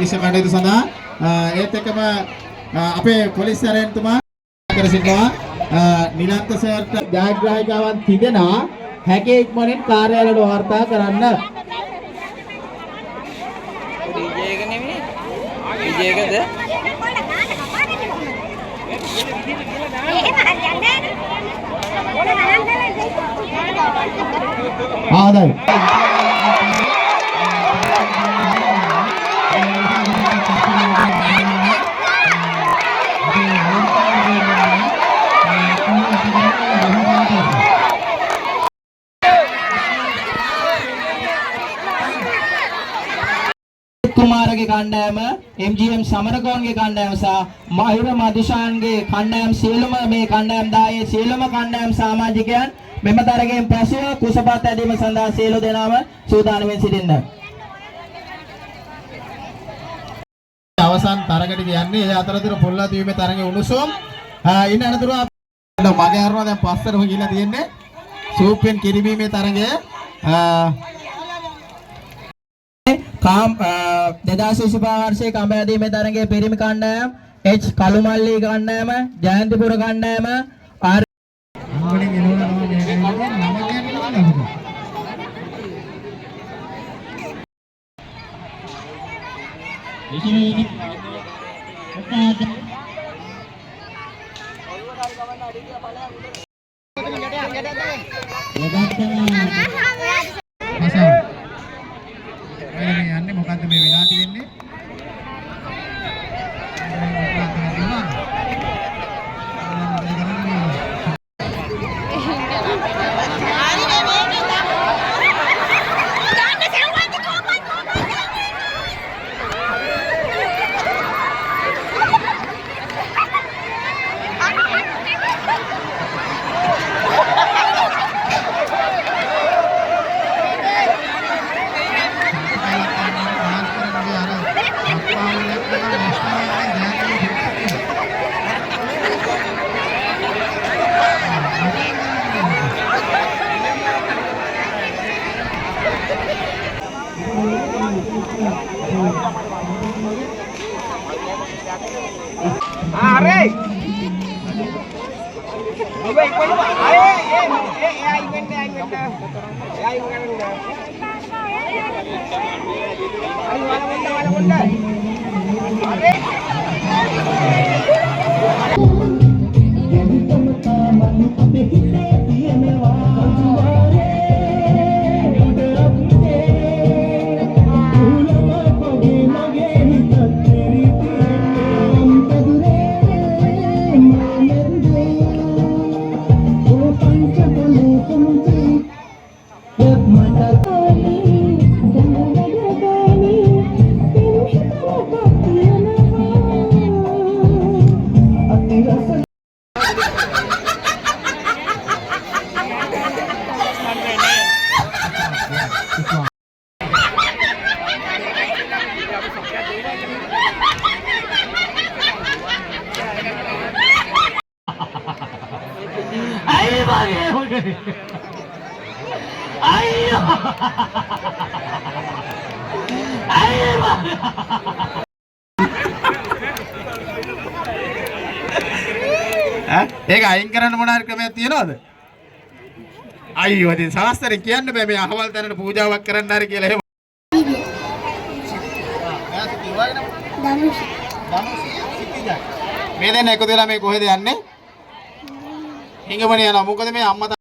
අවශ්‍ය කටයුතු සඳහා ඒත් එක්කම අපේ පොලිස් සැරයන්තුමා කර සිටිනවා නිලන්ත සර්ට ජයග්‍රාහිකාවන් තිදෙනා හැකේ ඉක්මනින් කාර්යාලයට වාර්තා කරන්න. DJ එක නෙමෙයි. DJ එකද? ආදයි. කුමාරගේ කණ්ඩායම MGM සමරකෝන්ගේ කණ්ඩායම සහ මහිර මදුෂාන්ගේ කණ්ඩායම සියලුම මේ කණ්ඩායම් 10 සියලුම කණ්ඩායම් සමාජිකයන් මෙම තරගයෙන් පසුව කුසපත් ඇදීම සඳහා සියලු දෙනාම සූදානම්ව සිටින්න. අවසන් තරගට කියන්නේ ඒ අතරතුර පොල්ලාදීමේ තරගයේ උණුසුම් ඉන්න අනතුරු මගේ හරනවා දැන් පස්සටම ගිහිලා තියෙන්නේ සූපෙන් කිරිබීමේ තරගය 2025 වර්ෂයේ කඹෑදීමේ තරගයේ පිරිමි කණ්ඩායම H කළුමල්ලි කණ්ඩායම ජයන්තිපුර කණ්ඩායම යන්නේ මොකද්ද මේ වෙලා තියෙන්නේ? Are. Baik, baik. Ai ganda. Ai wala. Are. ඒක අයින් කරන්න මොන හරි ක්‍රමයක් තියනවද? අයියෝ ඉතින් සාස්ත්‍රයෙන් කියන්න බෑ මේ අහවල් තැනට පූජාවක් කරන්න හරි කියලා එහෙම. මේ දෙන්න එකතු වෙලා මේ කොහෙද යන්නේ? හිඟමනේ යනවා. මොකද මේ අම්මා